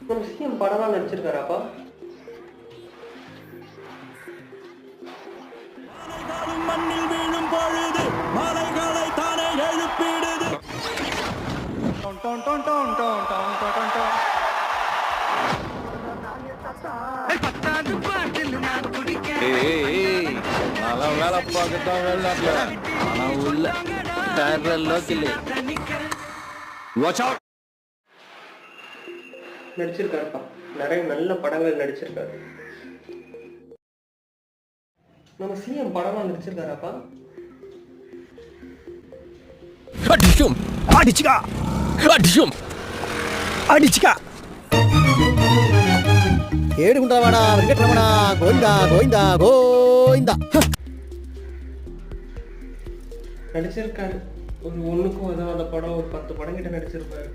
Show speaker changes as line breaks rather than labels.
நம்ம சிஎம் படம்லாம் நடிச்சிருக்காராப்பா?
மண்ணில் வீழும் பொழுது மலைகளை தானே எழுப்பிடுது.
நான் வேலை பார்க்கத்தான் வெளிநாட்டுல, ஆனா உள்ள லோக்கல்
நடிச்சிருக்காருப்பா, நிறைய நல்ல படங்கள் நடிச்சிருக்காரு. நம்ம சிஎம் படம்லாம் நடிச்சிருக்காராப்பா?
அடிச்சும் அடிச்சுக்கா அடிச்சும் அடிச்சுக்கா
ஏடுகுண்டவாடா வெங்கட்ரமணா கோவிந்தா கோவிந்தா கோவிந்தா
நடிச்சிருக்காரு. ஒரு ஒண்ணுக்கும் உதவாத படம் ஒரு 10 படம் கிட்ட நடிச்சிருப்பாரு.